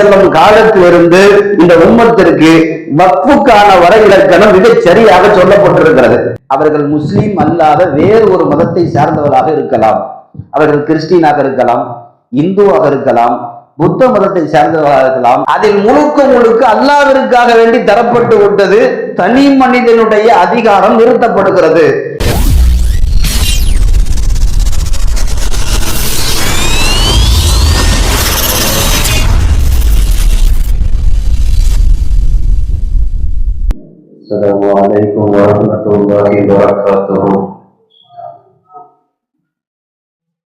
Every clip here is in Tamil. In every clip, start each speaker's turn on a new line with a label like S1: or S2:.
S1: அலைஹி காலத்திலிருந்து இந்த உம்மத்திற்கு வக்ஃபுக்கான வர இலக்கணம் மிகச் சரியாக சொல்லப்பட்டிருக்கிறது. அவர்கள் முஸ்லீம் அல்லாத வேறு ஒரு மதத்தை சார்ந்தவராக இருக்கலாம், அவர்கள் கிறிஸ்டினாக இருக்கலாம், இந்துவாக இருக்கலாம், புத்த மதத்தை சார்ந்தவராக இருக்கலாம். அதில் முழுக்க முழுக்க அல்லாஹ்விற்காக வேண்டி தரப்பட்டு விட்டது. தனி மனிதனுடைய அதிகாரம் நிறுத்தப்படுகிறது.
S2: அஸ்ஸலாமு அலைக்கும் வரஹ்மத்துல்லாஹி வபரகாத்துஹு.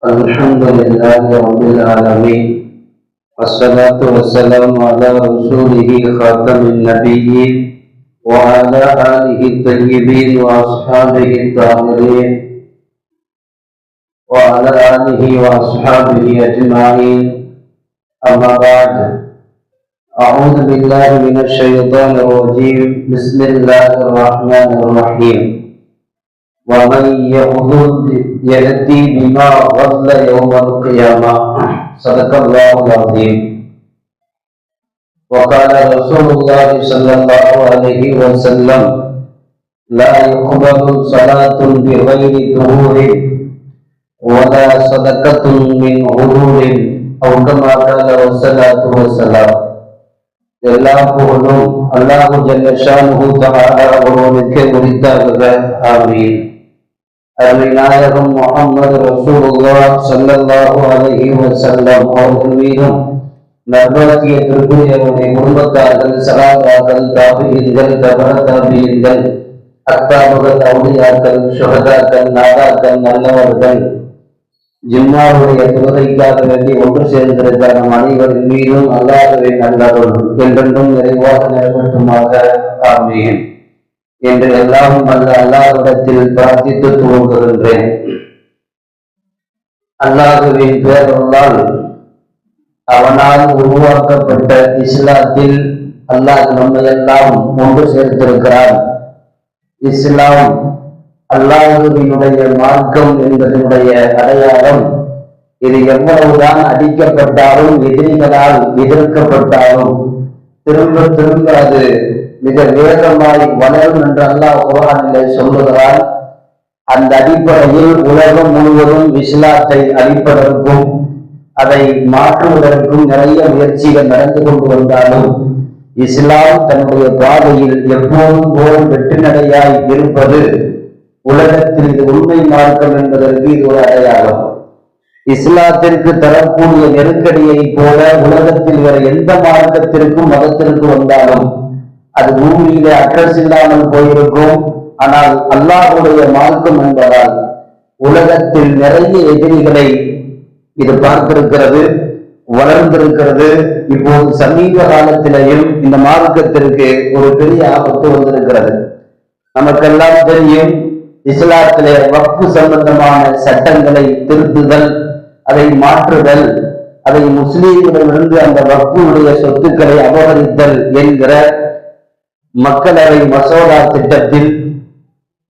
S2: அல்ஹம்துலில்லாஹி ரப்பில் ஆலமீன். வஸ்ஸலாத்து வஸ்ஸலாமு அலா ரசூலிஹி காத்தமின் நபிய்யீன் வ அலா ஆலிஹி தய்யிபீன் வ அஸ்ஹாபிஹி தாஹிரீன் வ அலா ஆலிஹி வ அஸ்ஹாபிஹி அஜ்மாஈன். அம்மா பஅத். أعوذ بالله من الشيطان الرجيم. بسم الله الرحمن الرحيم. ومن يغضب يأتي بما غضل يوم القيامة. صدق الله العظيم. وقال رسول الله صلى الله عليه وسلم لا يقبل صلاة بغير طهور ولا صدقة من غرور أو كما قال والصلاة والسلام. எல்லா புகழும் அல்லாஹு ஜல்ல ஷானுஹு தஆலா ஒருவனுக்கே உரித்தாகுக. ஆமீன். அருமை நாயகம் முஹம்மது ரசூலுல்லாஹ் ஸல்லல்லாஹு அலைஹி வஸல்லம் அவர்கள் மீதும் நற்பாக்கியத்திற்குரிய அவருடைய குடும்பத்தார்கள், சஹாபாக்கள், தாபிஈன்கள், தபஅ தாபிஈன்கள், அக்தாபுகள், அவுலியாக்கள், ஷுஹதாக்கள், நாதாக்கள், நல்லவர்கள் ஜிம்மாவுடைய தொழுகைக்காக வேண்டி ஒன்று சேர்ந்திருக்கிற நம் அனைவரின் மீதும் அல்லாஹ்வின் நல்லருள் என்றென்றும் நிறைவாக நிறைவேற்றுமாக. ஆமீன் என்று எல்லாம் வல்ல அல்லாஹ்விடத்தில் பிரார்த்தித்து துவங்குகின்றேன். அல்லாஹ்வின் பேரருளால் அவனால் உருவாக்கப்பட்ட இஸ்லாத்தில் அல்லாஹ் நம்மை எல்லாம் ஒன்று சேர்த்திருக்கிறான். இஸ்லாம் அல்லாஹ்வினுடைய மார்க்கம் என்பதனுடைய அடையாளம். இது எவ்வளவுதான் அடிக்கப்பட்டாலும், எதிரிகளால் எதிர்க்கப்பட்டாலும் திரும்ப திரும்ப அது மிக வேகமாய் வளரும் என்று அல்லாஹ் குர்ஆனிலே சொல்லுகிறான். அந்த அடிப்படையில் உலகம் முழுவதும் இஸ்லாத்தை அழிப்பதற்கும் அதை மாற்றுவதற்கும் நிறைய முயற்சிகள் நடந்து கொண்டு வந்தாலும் இஸ்லாம் தன்னுடைய பாதையில் எப்போதும் போல் வெற்றி நடையாய் இருப்பது உலகத்தில் இது உண்மை மார்க்கம் என்பதற்கு இது ஒரு அடையாளம். இஸ்லாத்திற்கு தரக்கூடிய நெருக்கடியை போல உலகத்தில் வேற எந்த மார்க்கத்திற்கும் மதத்திற்கு வந்தாலும் அது பூமியிலே அட்ரஸ் இல்லாமல் போயிருக்கும். ஆனால் அல்லாஹ்வுடைய மார்க்கம் என்பதால் உலகத்தில் நிறைய எதிரிகளை இது பார்த்திருக்கிறது, வளர்ந்திருக்கிறது. இப்போது சமீப காலத்திலேயும் இந்த மார்க்கத்திற்கு ஒரு பெரிய ஆபத்து வந்திருக்கிறது. நமக்கெல்லாம் தெரியும், இஸ்லாத்திலே வக்ஃப் சம்பந்தமான சட்டங்களை திருத்துதல், அதை மாற்றுதல், அதை முஸ்லீம்களிடமிருந்து அந்த வக்ஃபுடைய சொத்துக்களை அபகரித்தல் என்கிற மக்களவை மசோதா திட்டத்தில்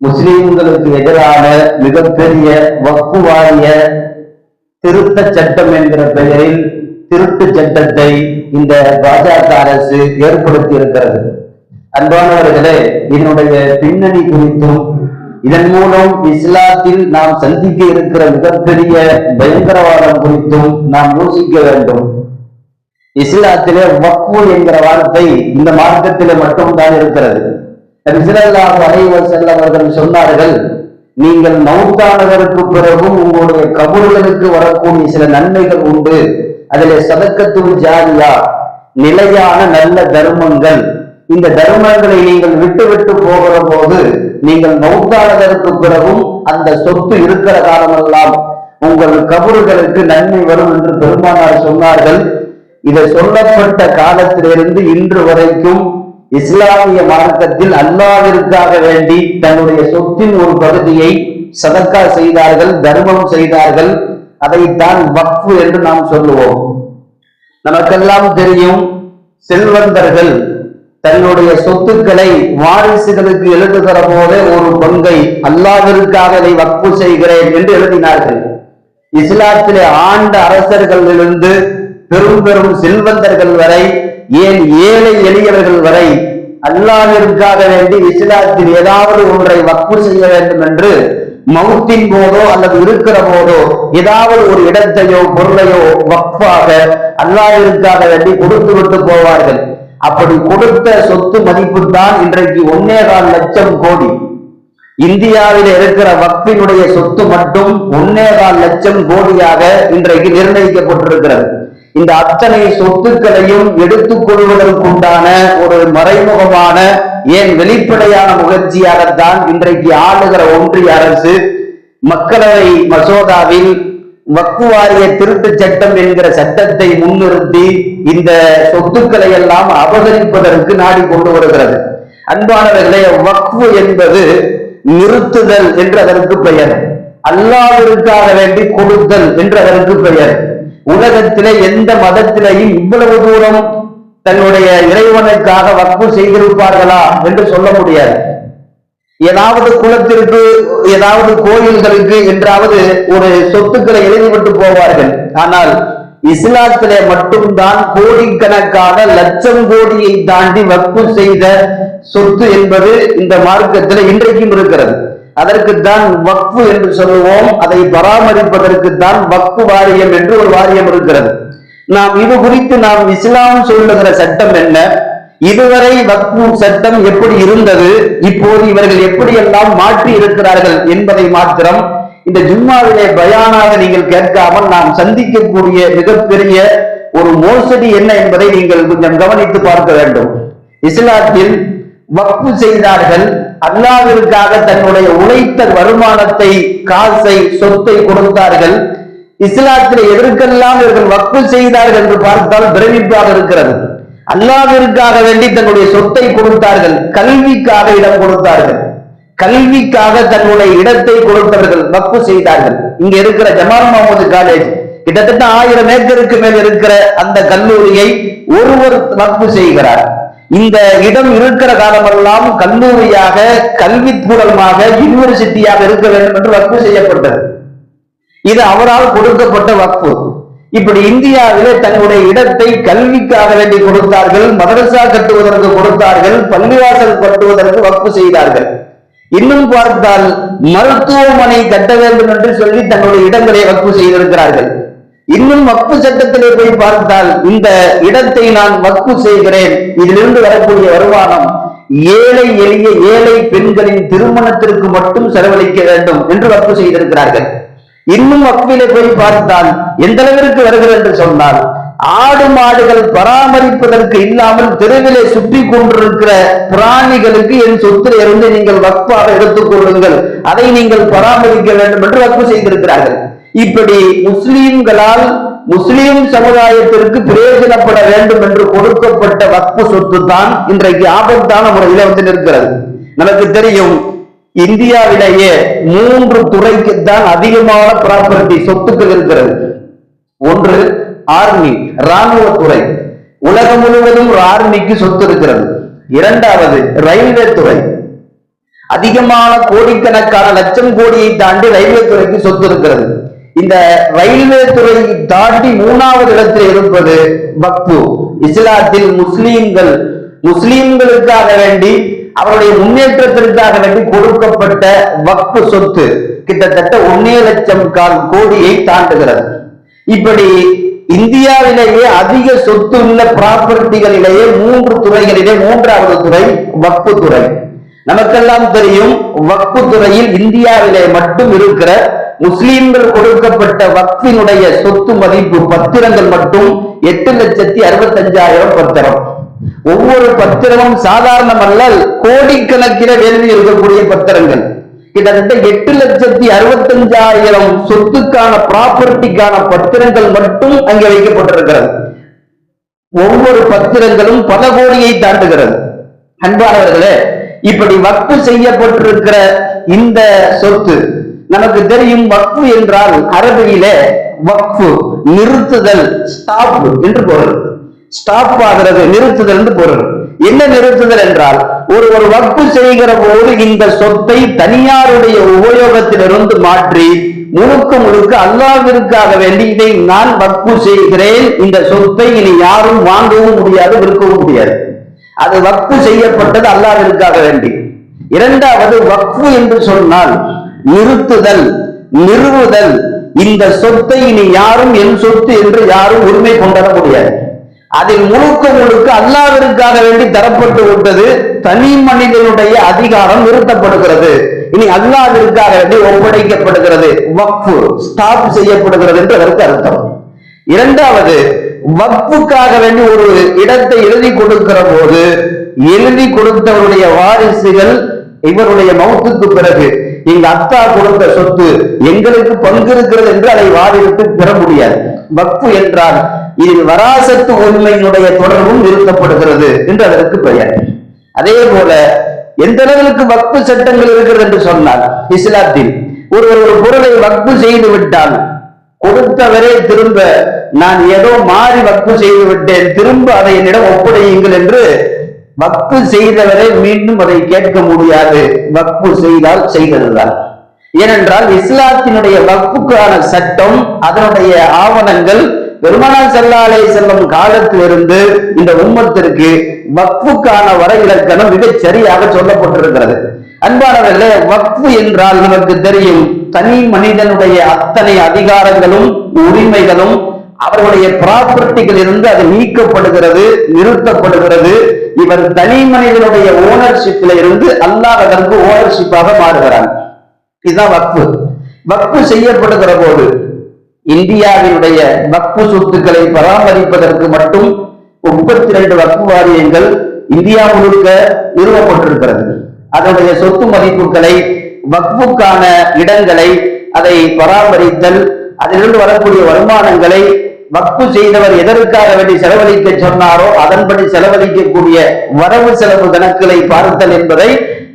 S2: முஸ்லீம்களுக்கு எதிரான மிகப்பெரிய வக்ஃப் வாரிய திருத்த சட்டம் என்கிற பெயரில் திருத்த சட்டத்தை இந்த பாஜக அரசு ஏற்படுத்தி இருக்கிறது. அன்பானவர்களே, இதனுடைய பின்னணி குறித்தும் இதன் மூலம் இஸ்லாத்தில் நாம் சந்திக்க இருக்கிற மிகப்பெரிய பயங்கரவாதம் குறித்தும் நாம் யோசிக்க வேண்டும். இஸ்லாத்திலே வக்ஃபு என்கிற வார்த்தை இந்த மார்க்கத்திலே மட்டும்தான் இருக்கிறது. நபி ஸல்லல்லாஹு அலைஹி வஸல்லம் அவர்கள் சொன்னார்கள், நீங்கள் மௌத்தானதற்கு பிறகும் உங்களுடைய கபர்களுக்கு வரக்கூடிய சில நன்மைகள் உண்டு. அதிலே சதக்கத்துல் ஜாரியா, நிலையான நல்ல தர்மங்கள். இந்த தர்மங்களை நீங்கள் விட்டு விட்டு போகிற போது நீங்கள் மௌத்தானதற்கு பிறகும் அந்த சொத்து இருக்கிற காலமெல்லாம் உங்கள் கபர்களுக்கு நன்மை வரும் என்று பெருமானார் சொன்னார்கள். இதை சொல்லப்பட்ட காலத்திலிருந்து இன்று வரைக்கும் இஸ்லாமிய மார்க்கத்தில் அல்லாஹ்விற்காக வேண்டி தன்னுடைய சொத்தின் ஒரு பகுதியை சதக்கா செய்தார்கள், தர்மம் செய்தார்கள். அதைத்தான் வக்ஃப் என்று நாம் சொல்லுவோம். நமக்கெல்லாம் தெரியும், செல்வந்தர்கள் தன்னுடைய சொத்துக்களை வாரிசுகளுக்கு எழுதுகிற போதே ஒரு பங்கை அல்லாஹ்விற்காக இதை வக்ஃப் செய்கிறேன் என்று எழுதினார்கள். இஸ்லாத்திலே ஆண்ட அரசர்களிலிருந்து
S1: பெரும் பெரும் செல்வந்தர்கள் வரை, ஏன் ஏழை எளியவர்கள் வரை அல்லாஹ்விற்காக வேண்டி இஸ்லாத்தில் ஏதாவது ஒன்றை வக்ஃபு செய்ய வேண்டும் என்று மௌத்தின் போதோ அல்லது இருக்கிற போதோ ஏதாவது ஒரு இடத்தையோ பொருளையோ வக்ஃபாக அல்லாஹ்விற்காக வேண்டி கொடுத்து விட்டு போவார்கள். அப்படி கொடுத்த சொத்து மதிப்பு தான் இன்றைக்கு 1.25 லட்சம் கோடி. இந்தியாவில் இருக்கிற வக்ஃபினுடைய சொத்து மட்டும் 1.25 லட்சம் கோடியாக இன்றைக்கு நிர்ணயிக்கப்பட்டிருக்கிறது. இந்த அத்தனை சொத்துக்களையும் எடுத்துக் கொள்வதற்குண்டான ஒரு மறைமுகமான, ஏன் வெளிப்படையான முயற்சியாகத்தான் இன்றைக்கு ஆளுகிற ஒன்றிய அரசு மக்களவை மசோதாவில் வக்ஃபு வாரிய திருத்த சட்டம் என்கிற சட்டத்தை முன்னிறுத்தி இந்த சொத்துக்களை எல்லாம் அபகரிப்பதற்கு நாடி கொண்டு வருகிறது. அன்பானவர்களே, வக்ஃபு என்பது நிறுத்துதல் என்று அதற்கு பெயர், அல்லாஹ்விற்காக வேண்டி கொடுத்தல் என்று அதற்கு பெயர். உலகத்திலே எந்த மதத்திலேயும் இவ்வளவு தூரம் தன்னுடைய இறைவனுக்காக வக்ஃபு செய்திருப்பார்களா என்று சொல்ல முடியாது. ஏதாவது குலத்திற்கு, ஏதாவது கோயில்களுக்கு என்றாவது ஒரு சொத்துக்களை எழுதிவிட்டு போவார்கள். ஆனால் இஸ்லாத்திலே மட்டும்தான் கோடிக்கணக்கான லட்சம் கோடியை தாண்டி வக்ஃபு செய்த சொத்து என்பது இந்த மார்க்கத்தில் இன்றைக்கும் இருக்கிறது. அதற்குத்தான் வக்ஃபு என்று சொல்லுவோம். அதை பராமரிப்பதற்குத்தான் வக்ஃபு வாரியம் என்று ஒரு வாரியம் இருக்கிறது. நாம் இது குறித்து நாம் இஸ்லாம் சொல்லுகிற சட்டம் என்ன, இதுவரை வக்ஃபு சட்டம் எப்படி இருந்தது, இப்போது இவர்கள் எப்படியெல்லாம் மாற்றி இருக்கிறார்கள் என்பதை மாத்திரம் இந்த ஜும்மாவிலே பயானாக நீங்கள் கேட்காமல் நாம் சந்திக்கக்கூடிய மிகப்பெரிய ஒரு மோசடி என்ன என்பதை நீங்கள் கொஞ்சம் கவனித்து பார்க்க வேண்டும். இஸ்லாத்தில் வக்ஃபு செய்தார்கள், அல்லாஹ்விற்காக தன்னுடைய உழைத்த வருமானத்தை, காசை, சொத்தை கொடுத்தார்கள். இஸ்லாத்தில் எதற்கெல்லாம் இவர்கள் வக்ஃபு செய்தார்கள் என்று பார்த்தால் பிரமிப்பாக இருக்கிறது. அல்லாஹ்விற்காக வேண்டி தன்னுடைய சொத்தை கொடுத்தார்கள், கல்விக்காக இடம் கொடுத்தார்கள், கல்விக்காக தன்னுடைய இடத்தை கொடுத்தவர்கள் வக்ஃபு செய்தார்கள். இங்க இருக்கிற ஜமால் முஹம்மது காலேஜ் கிட்டத்தட்ட 1000 ஏக்கருக்கு மேல் இருக்கிற அந்த கல்லூரியை ஒருவர் வக்ஃபு செய்கிறார். இந்த இடம் இருக்கிற காலமெல்லாம் கல்லூரியாக, கல்விக்கூடமாக, யூனிவர்சிட்டியாக இருக்க வேண்டும் என்று வக்ஃபு செய்யப்பட்டது. இது அவரால் கொடுக்கப்பட்ட வக்ஃபு. இப்படி இந்தியாவிலே தன்னுடைய இடத்தை கல்விக்காக வேண்டி கொடுத்தார்கள், மதரசா கட்டுவதற்கு கொடுத்தார்கள், பள்ளிவாசல் கட்டுவதற்கு வக்ஃபு செய்தார்கள். இன்னும் பார்த்தால் மருத்துவமனை கட்ட வேண்டும் என்று சொல்லி தன்னுடைய இடங்களை வக்ஃபு செய்திருக்கிறார்கள். இன்னும் வக்ஃபு சட்டத்திலே போய் பார்த்தால், இந்த இடத்தை நான் வக்ஃபு செய்கிறேன், இதிலிருந்து வரக்கூடிய வருமானம் ஏழை எளிய ஏழை பெண்களின் திருமணத்திற்கு மட்டும் செலவழிக்க வேண்டும் என்று வக்ஃபு செய்திருக்கிறார்கள். இன்னும் வக்ஃபிலே போய் பார்த்தால் எந்த அளவிற்கு வருகிறது என்று சொன்னால், ஆடு மாடுகள் பராமரிப்பதற்கு இல்லாமல் தெருவிலே சுற்றி கொண்டிருக்கிற பிராணிகளுக்கு என் சொத்தில் இருந்து நீங்கள் வக்ஃபாக எடுத்துக் கொள்ளுங்கள், அதை நீங்கள் பராமரிக்க வேண்டும் என்று வக்ஃபு செய்திருக்கிறார்கள். இப்படி முஸ்லிம்களால் முஸ்லிம் சமுதாயத்திற்கு பிரயோஜனப்பட வேண்டும் என்று கொடுக்கப்பட்ட வக்ஃபு சொத்து தான் இன்றைக்கு ஆபத்தான முறையில் வந்து நிற்கிறது. நமக்கு தெரியும், இந்தியாவிலேயே 3 துறைக்கு தான் அதிகமான ப்ராப்பர்ட்டி சொத்துக்கள் இருக்கிறது. ஒன்று ஆர்மி, ராணுவத்துறை, உலகம் முழுவதும் ஆர்மிக்கு சொத்து இருக்கிறது. இரண்டாவது ரயில்வே துறை, அதிகமான கோடிக்கணக்கான லட்சம் கோடியை தாண்டி ரயில்வே துறைக்கு சொத்து இருக்கிறது. இந்த ரயில்வே துறையை தாண்டி 3வது இடத்தில் இருப்பது வக்ஃபு. இஸ்லாத்தில் முஸ்லிம்களுக்காக வேண்டி, அவருடைய முன்னேற்றத்திற்காக வேண்டி கொடுக்கப்பட்ட வக்ஃபு சொத்து கிட்டத்தட்ட 1.25 லட்சம் கோடியை தாண்டுகிறது. இப்படி இந்தியாவிலேயே அதிக சொத்து உள்ள ப்ராப்பர்ட்டிகளிலேயே 3 துறைகளிலே 3வது துறை வக்ஃபு துறை. நமக்கெல்லாம் தெரியும், வக்ஃபு துறையில் இந்தியாவிலே மட்டும் இருக்கிற முஸ்லிம்கள் கொடுக்கப்பட்ட வக்ஃபினுடைய சொத்து மதிப்பு பத்திரங்கள் மட்டும் 8,65,000 பத்திரம். ஒவ்வொரு பத்திரமும் சாதாரணம் அல்ல, கோடிக்கணக்கில வேண்டி இருக்கக்கூடிய பத்திரங்கள். கிட்டத்தட்ட 8,65,000 சொத்துக்கான ப்ராப்பர்ட்டிக்கான பத்திரங்கள் மட்டும் அங்கே வைக்கப்பட்டிருக்கிறது. ஒவ்வொரு பத்திரங்களும் பல கோடியை தாண்டுகிறது. அன்பானவர்களே, இப்படி வக்ஃபு செய்யப்பட்டிருக்கிற இந்த சொத்து, நமக்கு தெரியும் வக்ஃபு என்றால் அரபியிலே வக்ஃபு நிறுத்துதல், ஸ்டாப் என்று பொருள். ஸ்டாப் ஆகிறது, நிறுத்துதல் என்று பொருள். என்ன நிறுத்துதல் என்றால், ஒரு வக்ஃப் செய்கிற போது இந்த சொத்தை தனியாருடைய உபயோகத்திலிருந்து மாற்றி முழுக்க அல்லாஹ்விற்காக வேண்டி இதை நான் வக்ஃப் செய்கிறேன், இந்த சொத்தை இனி யாரும் வாங்கவும் முடியாது, விற்கவும் முடியாது. அது வக்ஃப் செய்யப்பட்டது அல்லாஹ்விற்காக வேண்டி. இரண்டாவது, வக்ஃப் என்று சொன்னால் நிறுத்துதல், நிறுவுதல். இந்த சொத்தை இனி யாரும் என் சொத்து என்று யாரும் உரிமை கொண்டாட முடியாது. அதில் முழுக்க அல்லாஹ்விற்காக வேண்டி தரப்பட்டு விட்டது. தனி மனிதனுடைய அதிகாரம் நிறுத்தப்படுகிறது, இனி அல்லாஹ்விற்காக வேண்டி ஒப்படைக்கப்படுகிறது, வக்ஃப் ஸ்டாப் செய்யப்படுகிறது என்று அதற்கு அர்த்தம். இரண்டாவது, வக்ஃபுக்காக வேண்டி ஒரு இடத்தை எழுதி கொடுக்கிற போது எழுதி கொடுத்தவருடைய வாரிசுகள் இவருடைய மௌத்துக்கு பிறகு எங்க அத்தா கொடுத்த சொத்து எங்களுக்கு பங்கு இருக்கிறது என்று அதை வாதிட்டு பெற முடியாது. வக்ஃப் என்றால் இதில் வராசத்து உரிமையினுடைய தொடர்பும் நிறுத்தப்படுகிறது என்று அதற்கு பெயர். அதே போல எந்த அளவிற்கு வக்ஃப் சட்டங்கள் இருக்கிறது என்று சொன்னால், இஸ்லாத்தில் ஒரு பொருளை வக்ஃப் செய்து விட்டால் கொடுத்தவரே திரும்ப நான் ஏதோ மாறி வக்ஃப் செய்து விட்டேன், திரும்ப அதை என்னிடம் ஒப்படையுங்கள் என்று வக்ஃப் செய்தவரை மீண்டும் அதை கேட்க முடியாது. வக்ஃப் செய்தால் செய்ததுதான். ஏனென்றால் இஸ்லாத்தினுடைய வக்ஃபுக்கான சட்டம், அதனுடைய ஆவணங்கள் பெருமானார் ஸல்லல்லாஹு அலைஹி வஸல்லம் காலத்திலிருந்து இந்த உம்மத்திற்கு வக்ஃபுக்கான வரைவிலக்கணம் மிகச் சரியாக சொல்லப்பட்டிருக்கிறது. அன்பானவர்களே, வக்ஃப் என்றால் நமக்கு தெரியும், தனி மனிதனுடைய அத்தனை அதிகாரங்களும் உரிமைகளும் அவருடைய ப்ராப்பர்ட்டிகள் இருந்து அது நீக்கப்படுகிறது, நிறுத்தப்படுகிறது. இவர் தனி மனிதனுடைய ஓனர்ஷிப்ல இருந்து அல்லாஹ் அதற்கு ஓனர்ஷிப்பாக மாறுகிறார். இதுதான் வக்ஃப். வக்ஃப் செய்யப்படுகிற போது இந்தியாவினுடைய வக்ஃப் சொத்துக்களை பராமரிப்பதற்கு மட்டும் 32 வக்ஃப் வாரியங்கள் இந்தியா முழுக்க நிறுவப்பட்டிருக்கிறது. அதனுடைய சொத்து மதிப்புகளை, வக்ஃபுக்கான இடங்களை, அதை பராமரித்தல், அதிலிருந்து வரக்கூடிய வருமானங்களை வக்ஃப் செய்தவர் எதற்காக வேண்டி செலவழிக்க சொன்னாரோ அதன்படி செலவழிக்கக்கூடிய வரவு செலவு கணக்குகளை பார்த்தல் என்பதை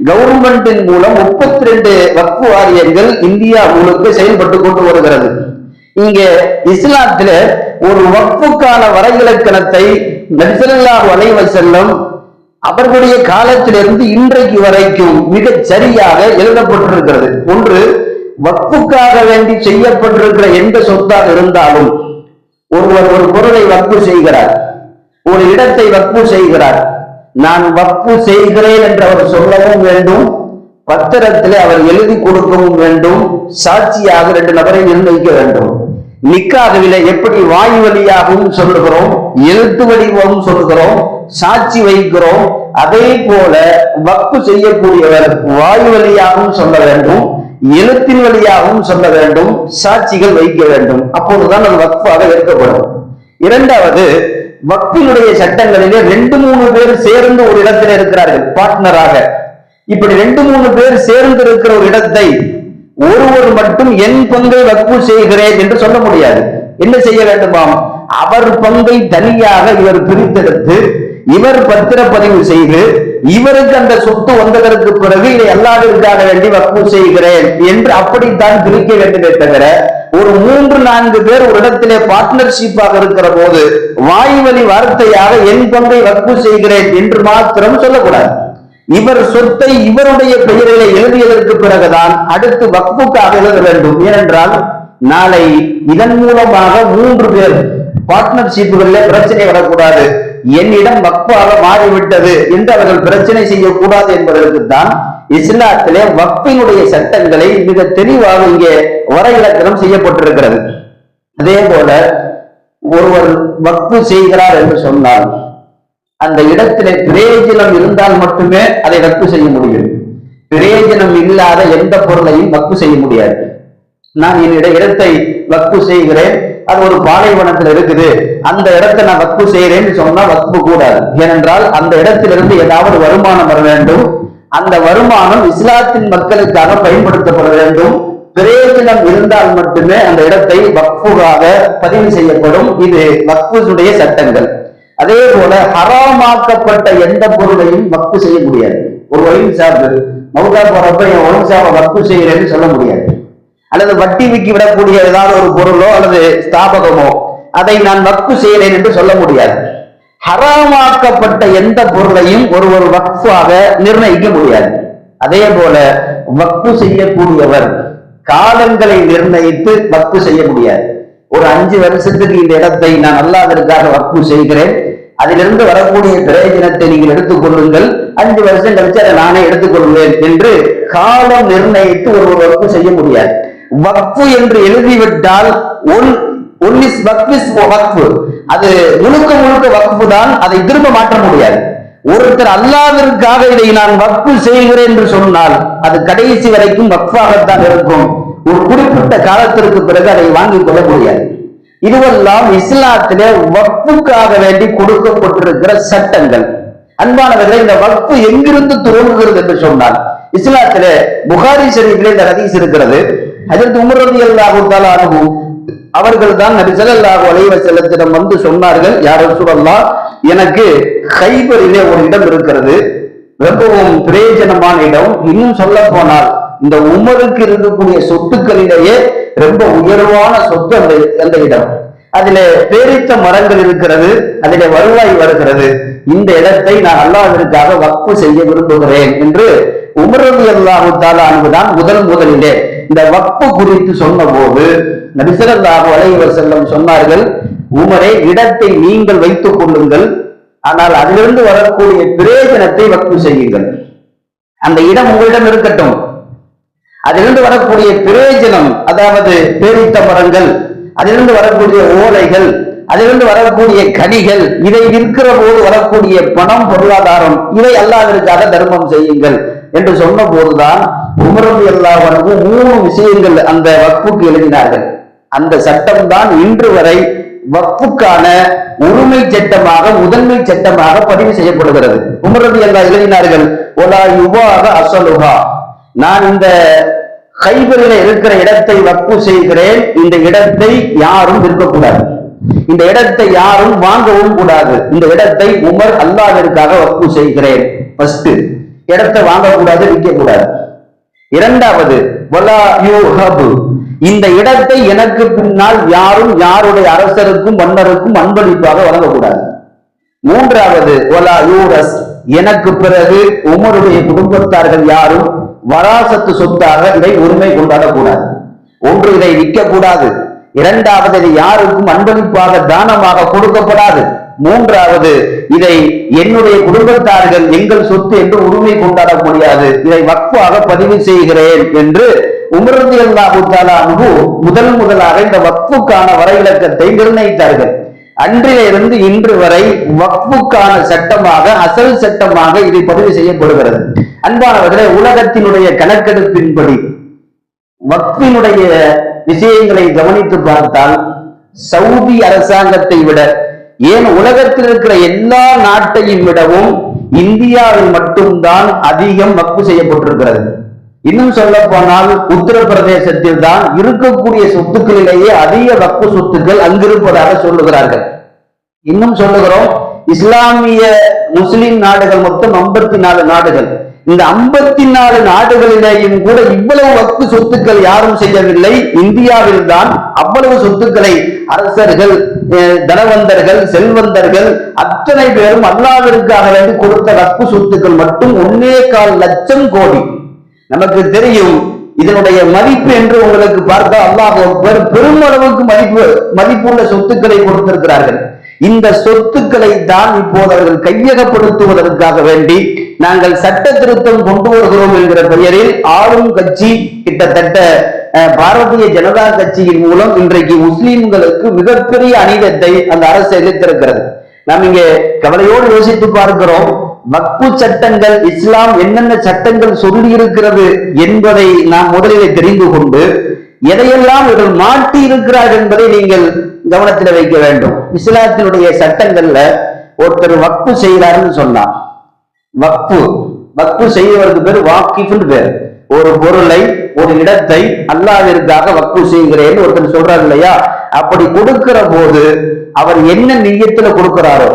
S1: கவர்மெண்டின் மூலம் 32 வக்ஃப் வாரியங்கள் இந்தியா முழுக்க செயல்பட்டு கொண்டு வருகிறது. இங்க இஸ்லாத்துல ஒரு வக்ஃபுக்கான வரைவிலக்கணத்தை நபி ஸல்லல்லாஹு அலைஹி வஸல்லம் அவர்களுடைய காலத்திலிருந்து இன்றைக்கு வரைக்கும் மிகச் சரியாக எழுதப்பட்டிருக்கிறது. ஒன்று, வக்ஃபுக்காக வேண்டி செய்யப்பட்டிருக்கிற எந்த சொத்தாக இருந்தாலும் ஒருவர் ஒரு பொருளை வக்ஃப் செய்கிறார், ஒரு இடத்தை வக்ஃப் செய்கிறார், நான் வக்ஃப் செய்கிறேன் என்று அவர் சொல்லவும் வேண்டும், பத்திரத்திலே அவர் எழுதி கொடுக்கவும் வேண்டும், சாட்சியாக 2 நபரை நிர்ணயிக்க வேண்டும். நிக்காஹ்விலே எப்படி வாய் வழியாகவும் சொல்லுகிறோம், எழுத்து வடிவமும் சொல்லுகிறோம், சாட்சி வைக்கிறோம், அதே போல வக்ஃப் செய்யக்கூடியவர் வாய் வழியாகவும் சொல்ல வேண்டும், எழுத்தின் வழியாகவும் சொல்ல வேண்டும், சாட்சிகள் வைக்க வேண்டும். அப்போதுதான் அது வக்ஃபாக ஏற்கப்படும். இரண்டாவது, வக்ஃபினுடைய சட்டங்களிலே 2-3 பேர் சேர்ந்து ஒரு இடத்தில் இருக்கிறார்கள் பார்ட்னராக. இப்படி 2-3 பேர் சேர்ந்து இருக்கிற ஒரு இடத்தை ஒருவர் மட்டும் என் பங்கை வக்ஃப் செய்கிறேன் என்று சொல்ல முடியாது. என்ன செய்ய வேண்டுமாம்? அவர் பங்கை தனியாக இவர் பிரித்தெடுத்து இவர் பத்திரப்பதிவு செய்து இவருக்கு அந்த சொத்து வந்ததற்கு பிறகு இதை அல்லாஹ்விற்காக வேண்டி வக்ஃப் செய்கிறேன் என்று அப்படித்தான் பிரிக்க வேண்டுமே தவிர, ஒரு 3-4 பேர் ஒரு இடத்திலே பார்ட்னர்ஷிப்பாக இருக்கிற போது வாய்வழி வார்த்தையாக என் பங்கை வக்ஃப் செய்கிறேன் என்று மாத்திரம் சொல்லக்கூடாது. இவர் சொத்தை இவருடைய பெயரிலே எழுதியதற்கு பிறகுதான் அடுத்து வக்ஃபுக்காக எழுத வேண்டும். ஏனென்றால் நாளை இதன் மூலமாக 3 பேர் பார்ட்னர்ஷிப்புகளிலே பிரச்சனை வரக்கூடாது, என்னிடம் வக்ஃபாக மாறிவிட்டது என்று அவர்கள் பிரச்சனை செய்யக்கூடாது என்பதற்குத்தான் இஸ்லாத்திலே வக்ஃபினுடைய சட்டங்களை மிக தெளிவாக இங்கே வரைவிலக்கணம் செய்யப்பட்டிருக்கிறது. அதே போல ஒருவர் வக்ஃப் செய்கிறார் என்று சொன்னால் அந்த இடத்திலே பிரயோஜனம் இருந்தால் மட்டுமே அதை வக்ஃப் செய்ய முடியும். பிரயோஜனம் இல்லாத எந்த பொருளையும் வக்ஃப் செய்ய முடியாது. நான் என்னுடைய இடத்தை வக்ஃப் செய்கிறேன், அது ஒரு பாலைவனத்தில் இருக்குது, அந்த இடத்தை நான் வக்ஃப் செய்கிறேன்னு சொன்னா வக்ஃப் கூடாது. ஏனென்றால் அந்த இடத்திலிருந்து ஏதாவது வருமானம் வர வேண்டும், அந்த வருமானம் இஸ்லாத்தின் மக்களுக்காக பயன்படுத்தப்பட வேண்டும். பிரயோஜனம் இருந்தால் மட்டுமே அந்த இடத்தை வக்ஃபாக பதிவு செய்யப்படும். இது வக்ஃபுடைய சட்டங்கள். அதே போல ஹராமாக்கப்பட்ட எந்த பொருளையும் வக்ஃப் செய்ய முடியாது. ஒரு ஒயின் ஷாப் மௌதா போறப்ப என் ஒயின் ஷாப்பை வக்ஃப் செய்கிறேன்னு சொல்ல முடியாது. அல்லது வட்டி விக்கி விடக்கூடிய ஏதாவது ஒரு பொருளோ அல்லது ஸ்தாபகமோ அதை நான் வக்ஃப் செய்கிறேன் என்று சொல்ல முடியாது. ஹராமாக்கப்பட்ட எந்த பொருளையும் ஒரு வக்ஃபாக நிர்ணயிக்க முடியாது. அதே போல வக்ஃபு செய்யக்கூடியவர் காலங்களை நிர்ணயித்து வக்ஃபு செய்ய முடியாது. ஒரு 5 வருஷத்துக்கு இந்த இடத்தை நான் அல்லாஹ்விற்காக வக்ஃபு செய்கிறேன், அதிலிருந்து வரக்கூடிய பிரயோஜனத்தை நீங்கள் எடுத்துக் கொள்ளுங்கள், 5 வருஷம் கழிச்சு அதை நானே எடுத்துக்கொள்வேன் என்று காலம் நிர்ணயித்து ஒரு வக்ஃபு செய்ய முடியாது. வக்ஃபு என்று எழுதிவிட்டால் அது முழுக்க முழுக்க வக்ஃபு தான், அதை திரும்ப மாற்ற முடியாது. ஒருத்தர் அல்லாஹ்விற்காக இதை நான் வக்ஃபு செய்கிறேன் என்று சொன்னால் அது கடைசி வரைக்கும் வக்ஃபாகத்தான் இருக்கும். ஒரு குறிப்பிட்ட காலத்திற்கு பிறகு அதை வாங்கிக் கொள்ள முடியாது. இதுவெல்லாம் இஸ்லாத்திலே வக்ஃபுக்காக வேண்டி கொடுக்கப்பட்டிருக்கிற சட்டங்கள். அன்பானவர்களே, இந்த வக்ஃபு எங்கிருந்து துவங்குகிறது என்று சொன்னால், இஸ்லாத்திலே புகாரி ஷரீஃபிலே இந்த ஹதீஸ் இருக்கிறது. ஹஜ்ரத் உமர் ரலியல்லாஹு தஆலா அன்ஹு அவர்கள் தான் நபி ஸல்லல்லாஹு அலைஹி வஸல்லத்திடம் வந்து சொன்னார்கள், யா ரசூலல்லாஹ், எனக்கு கைபரிலே ஒரு இடம் இருக்கிறது, ரொம்பவும் பிரயோஜனமான இடம். இன்னும் சொல்ல போனால் இந்த உமருக்கு இருக்கக்கூடிய சொத்துக்களிலேயே ரொம்ப உயர்வான சொத்து அந்த இடம். அதிலே பேரித்த மரங்கள் இருக்கிறது, அதிலே வருவாய் வருகிறது. இந்த இடத்தை நான் அல்லாஹ்விற்காக வக்ஃபு செய்ய விரும்புகிறேன் என்று உமர் ரலியல்லாஹு தஆலா அன்ஹு தான் முதலிலே இந்த வக்ஃபு குறித்து சொன்னபோது நபி ஸல்லல்லாஹு அலைஹி வஸல்லம் சொன்னார்கள், உமரே, இடத்தை நீங்கள் வைத்துக் கொள்ளுங்கள், ஆனால் அதிலிருந்து வரக்கூடிய பிரயோஜனத்தை வக்ஃபு செய்யுங்கள். அந்த இடம் உங்களிடம் இருக்கட்டும், அதிலிருந்து வரக்கூடிய பிரயோஜனம், அதாவது பேரித்த மரங்கள், அதிலிருந்து வரக்கூடிய ஓலைகள், அதிலிருந்து வரக்கூடிய கனிகள், இதை விற்கிற போது வரக்கூடிய பணம், பொருளாதாரம், இதை அல்லாஹ்விற்காக தர்மம் செய்யுங்கள் என்று சொன்ன போதுதான் உமர் ரலியல்லாஹு அன்ஹு 3 விஷயங்கள் அந்த வக்ஃபுக்கு எழுதினார்கள். அந்த சட்டம் தான் இன்று வரை வக்ஃபுக்கான உரிமை சட்டமாக, முதன்மை சட்டமாக பதிவு செய்யப்படுகிறது. உமர் ரலியல்லாஹு எழுதினார்கள், ஒலா யுபாக அஸலுஹா, நான் இந்த கைபரில இருக்கிற இடத்தை வக்ஃபு செய்கிறேன், இந்த இடத்தை யாரும் விற்கக்கூடாது, இந்த இடத்தை யாரும் வாங்கவும் கூடாது, இந்த இடத்தை உமர் அல்லாஹ்விற்காக வக்ஃபு செய்கிறேன். ஃபர்ஸ்ட், இடத்தை வாங்கக்கூடாது, விற்க கூடாது. இரண்டாவது, வலா யூஹபு, இந்த இடத்தை எனக்கு பின்னால் யாரும் யாருடைய அரசருக்கும் மன்னருக்கும் அன்பளிப்பாக வழங்கக்கூடாது. மூன்றாவது, வலா யூரஸ், எனக்கு பிறகு உமருடைய குடும்பத்தார்கள் யாரும் வராசத்து சொத்தாக இதை உரிமை கொண்டாடக்கூடாது. ஒன்று, இதை விற்க கூடாது. இரண்டாவது, இதை யாருக்கும் அன்பளிப்பாக தானமாக கொடுக்கப்படாது. மூன்றாவது, இதை என்னுடைய குடும்பத்தார்கள் எங்கள் சொத்து என்று உரிமை கொண்டாட முடியாது, இதை வக்ஃபாக பதிவு செய்கிறேன் என்று உமர் ரலியல்லாஹு தஆலா அன்ஹு முதலாக இந்த வக்ஃபுக்கான வரைவிலக்கத்தை நிர்ணயித்தார்கள். அன்றிலிருந்து இன்று வரை வக்ஃபுக்கான சட்டமாக, அசல் சட்டமாக இது பதிவு செய்யப்படுகிறது. அன்பானவர்களே, உலகத்தினுடைய கணக்கெடுப்பின்படி வக்ஃபினுடைய விஷயங்களை கவனித்து பார்த்தால் சவுதி அரசாங்கத்தை விட, ஏன் உலகத்தில் இருக்கிற எல்லா நாட்டையும் விடவும் இந்தியாவில் மட்டும்தான் அதிகம் வக்ஃபு செய்யப்பட்டிருக்கிறது. இன்னும் சொல்ல போனால் உத்தரப்பிரதேசத்தில் தான் இருக்கக்கூடிய சொத்துக்களிலேயே அதிக வக்ஃபு சொத்துக்கள் அங்கிருப்பதாக சொல்லுகிறார்கள். இன்னும் சொல்லுகிறோம், இஸ்லாமிய முஸ்லிம் நாடுகள் மொத்தம் 54 நாடுகள். இந்த 54 நாடுகளிலேயும் கூட இவ்வளவு வக்ஃபு சொத்துக்கள் யாரும் செய்யவில்லை. இந்தியாவில் தான் அவ்வளவு சொத்துக்களை அரசர்கள், தனவந்தர்கள், செல்வந்தர்கள் அத்தனை பேரும் அல்லாஹ்விற்காக வேண்டி கொடுத்த வக்ஃபு சொத்துக்கள் மட்டும் 1.25 லட்சம் கோடி. நமக்கு தெரியும் இதனுடைய மதிப்பு என்று உங்களுக்கு பார்த்தா அல்லாஹ் அக்பர், பெருமளவுக்கு மதிப்புள்ள சொத்துக்களை கொடுத்திருக்கிறார்கள். இந்த சொத்துக்களை தான் இப்போது அவர்கள் கையகப்படுத்துவதற்காக வேண்டி நாங்கள் சட்ட திருத்தம் கொண்டு வருகிறோம் என்கிற பெயரில் ஆளும் கட்சி, கிட்டத்தட்ட பாரதிய ஜனதா கட்சியின் மூலம் இன்றைக்கு முஸ்லிம்களுக்கு மிகப்பெரிய அநீதத்தை அந்த அரசு எதிர்த்திருக்கிறது. நாம் இங்கே கவலையோடு யோசித்து பார்க்கிறோம். வக்ஃபு சட்டங்கள், இஸ்லாம் என்னென்ன சட்டங்கள் சொல்லி இருக்கிறது என்பதை நாம் முதலிலே தெரிந்து கொண்டு எதையெல்லாம் இவர்கள் மாற்றி இருக்கிறார்கள் என்பதை நீங்கள் கவனத்தில் வைக்க வேண்டும். இஸ்லாத்தினுடைய சட்டங்கள்ல ஒருத்தர் வக்ஃபு செய்கிறாருன்னு சொன்னா, வக்ஃபு செய்வதற்கு பேர் வாக்கிஃப்னு பேர். ஒரு பொருளை, ஒரு இடத்தை அல்லாஹ்விற்காக வக்ஃபு செய்கிறேன்னு ஒருத்தர் சொல்றாரு இல்லையா, அப்படி கொடுக்கிற போது அவர் என்ன நிய்யத்துல கொடுக்கிறாரோ,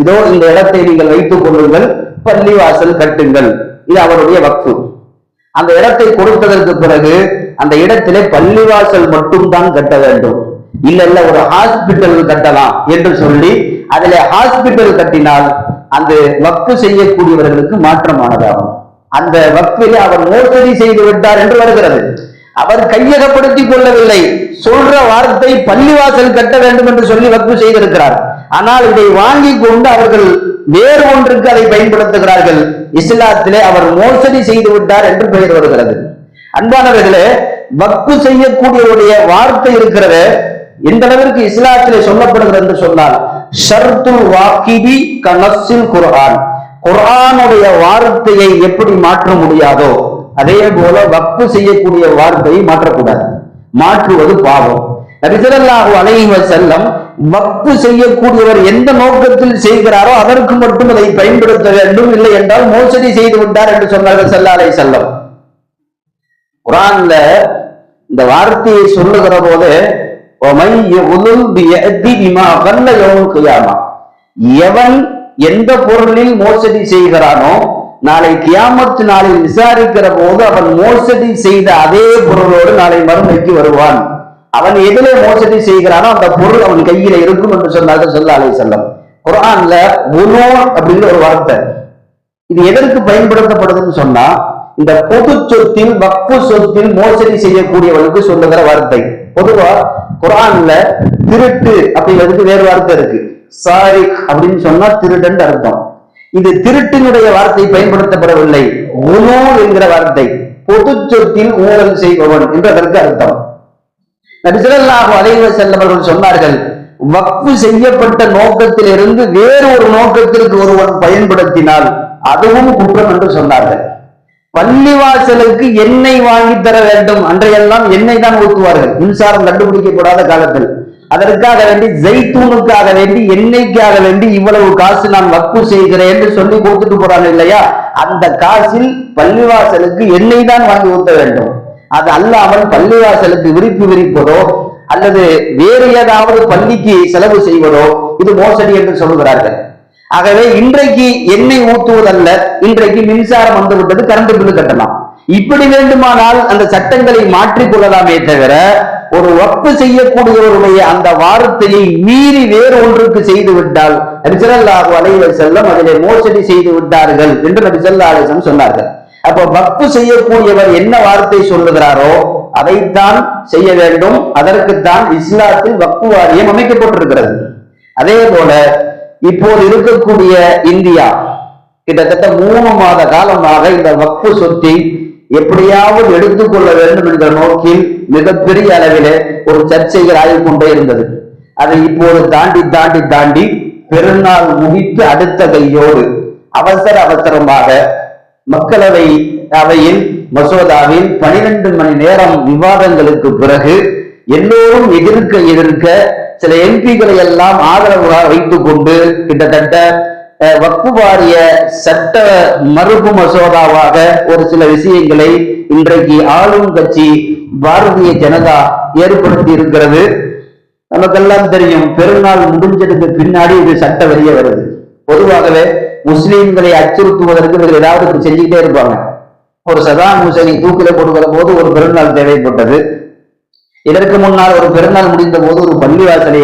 S1: இதோ இந்த இடத்தை நீங்கள் வைத்துக் கொள்ளுங்கள், பள்ளிவாசல் கட்டுங்கள், இது அவருடைய வக்ஃபு. அந்த இடத்தை கொடுத்ததற்கு பிறகு அந்த இடத்திலே பள்ளிவாசல் மட்டும் தான் கட்ட வேண்டும், இல்ல ஒரு ஹாஸ்பிட்டல் கட்டலாம் என்று சொல்லி அதுல ஹாஸ்பிட்டல் கட்டினால் அந்த வக்ஃபு செய்யக்கூடியவர்களுக்கு மாற்றமானதாகும். அந்த வக்ஃபிலே அவர் மோசடி செய்து விட்டார் என்று வருகிறது. அவர் கையகப்படுத்திக் கொள்ளவில்லை. சொல்ற வார்த்தை பள்ளிவாசல் கட்ட வேண்டும் என்று சொல்லி வக்ஃபு செய்திருக்கிறார். ஆனால் இதை வாங்கி கொண்டு அவர்கள் வேறு ஒன்றுக்கு அதை பயன்படுத்துகிறார்கள். இஸ்லாத்திலே அவர் மோசடி செய்து விட்டார் என்று பெயர் வருகிறது. அன்பானவர்களே, வக்ஃபு செய்யக்கூடியவருடைய வார்த்தை இருக்கிறது எந்த அளவிற்கு இஸ்லாத்திலே சொல்லப்படுகிறது என்று சொன்னால், ஷர்துல் வாக்கிபி கனஸ்ஸில் குர்ஆன், குர்ஆனுடைய வார்த்தையை எப்படி மாற்ற முடியாதோ அதே போல வக்ஃபு செய்யக்கூடிய வார்த்தையை மாற்றக்கூடாது. மாற்றுவது பாவம். நபி ஸல்லல்லாஹு அலைஹி வஸல்லம் வக்ஃபு செய்யக்கூடியவர் எந்த நோக்கத்தில் செய்கிறாரோ அதற்கு மட்டும் அதை பயன்படுத்த வேண்டும், இல்லை என்றால் மோசடி செய்து விட்டார் என்று சொன்னார்கள் ஸல்லல்லாஹு அலைஹி வஸல்லம். குர்ஆன்ல இந்த வார்த்தையை சொல்லுகிற போது எவன் எந்த பொருளில் மோசடி செய்கிறானோ நாளை கியாமத் நாளில் விசாரிக்கிற போது அவன் மோசடி செய்த அதே பொருளோடு நாளை மறுமைக்கு வருவான். அவன் எதிலே மோசடி செய்கிறானோ அந்த பொருள் அவன் கையில இருக்கும் என்று சொன்னார்கள் ஸல்லல்லாஹு அலைஹி வஸல்லம். குர்ஆன்ல புனூ அப்படிங்கிற ஒரு வார்த்தை, இது எதற்கு பயன்படுத்தப்படுதுன்னு சொன்னா, இந்த பொது சொத்தில் வக்ஃபு சொத்தில் மோசடி செய்யக்கூடியவனுக்கு சொல்லுகிற வார்த்தை. பொதுவா குர்ஆன்ல திருட்டு அப்படிங்கிறதுக்கு வேறு வார்த்தை இருக்கு. சாரிக் அப்படின்னு சொன்னா திருடன் அர்த்தம். இது திருட்டினுடைய வார்த்தை பயன்படுத்தப்படவில்லை. உனோ என்கிற வார்த்தை பொது சொத்தில் ஊழல் செய்பவன் என்றதற்கு அர்த்தம். நபி ஸல்லல்லாஹு அலைஹி வஸல்லம் அவர்கள் சொன்னார்கள், வக்ஃபு செய்யப்பட்ட நோக்கத்திலிருந்து வேறு ஒரு நோக்கத்திற்கு ஒருவன் பயன்படுத்தினால் அதுவும் குற்றம் என்று சொன்னார்கள். பள்ளிவாசலுக்கு எண்ணெய் வாங்கி தர வேண்டும், அன்றையெல்லாம் எண்ணெய் தான் ஊற்றுவார்கள் மின்சாரம் கண்டுபிடிக்கப்படாத காலத்தில். அதற்காக வேண்டி ஜெய்தூனுக்காக வேண்டி எண்ணெய்க்காக வேண்டி இவ்வளவு காசு நான் வக்ஃபு செய்கிறேன் என்று சொல்லி கொடுத்துட்டு போறாங்க இல்லையா, அந்த காசில் பள்ளிவாசலுக்கு எண்ணெய் தான் வாங்கி ஊற்ற வேண்டும். அது அல்லாமல் பள்ளிவாசலுக்கு விரிப்பு விரிப்பதோ அல்லது வேறு ஏதாவது பள்ளிக்கு செலவு செய்வதோ இது மோசடி என்று சொல்லுகிறார்கள். ஆகவே இன்றைக்கு எண்ணெய் ஊற்றுவதல்ல, இன்றைக்கு மின்சாரம் வந்து விட்டது, கரண்ட் பில்லு கட்டலாம். இப்படி வேண்டுமானால் அந்த சட்டங்களை மாற்றிக் கொள்ளலாமே தவிர ஒரு வக்ஃபு செய்யக்கூடியவருடைய அந்த வார்த்தையை மீறி வேறு ஒன்றுக்கு செய்து விட்டால் நபி ஸல்லல்லாஹு அலைஹி வஸல்லம் அதிலே மோசடி செய்து விட்டார்கள் என்று நபி ஸல்லல்லாஹு அலைஹி வஸல்லம் சொன்னார்கள். அப்போ வக்ஃபு செய்யக்கூடியவர் என்ன வார்த்தை சொல்லுகிறாரோ அதைத்தான் செய்ய வேண்டும். அதற்குத்தான் இஸ்லாத்தில் வக்ஃபு வாரியம் அமைக்கப்பட்டிருக்கிறது. அதே போல இப்போது இருக்கக்கூடிய இந்தியா கிட்டத்தட்ட 3 மாத காலமாக இந்த வக்ஃபு சொத்தை எப்படியாவது எடுத்துக்கொள்ள வேண்டும் என்ற நோக்கில் மிகப்பெரிய அளவிலே ஒரு சர்ச்சைகள் ஆகிக்கொண்டே இருந்தது. அதை இப்போது தாண்டி தாண்டி தாண்டி பெருநாள் முடித்து அடுத்த கையோடு அவசரமாக மக்களவை அவையில் மசோதாவில் 12 மணி நேரம் விவாதங்களுக்கு பிறகு எல்லோரும் எதிர்க்க சில எம்பிக்களை எல்லாம் ஆதரவாக வைத்துக் கொண்டு கிட்டத்தட்ட வக்ஃபு வாரிய சட்ட மறுப்பு மசோதாவாக ஒரு சில விஷயங்களை இன்றைக்கு ஆளும் கட்சி பாரதிய ஜனதா ஏற்படுத்தி இருக்கிறது. நமக்கெல்லாம் தெரியும், பெருநாள் முடிஞ்சதுக்கு பின்னாடி இது சட்ட வெளியே வருது. பொதுவாகவே முஸ்லீம்களை அச்சுறுத்துவதற்கு இவர்கள் ஏதாவது செஞ்சுக்கிட்டே இருப்பாங்க. ஒரு சதாம் ஹுசைனை தூக்கில போடுகிற போது ஒரு பெருநாள் தேவைப்பட்டது. இதற்கு முன்னால் ஒரு பெருநாள் முடிந்த போது ஒரு பள்ளிவாசலை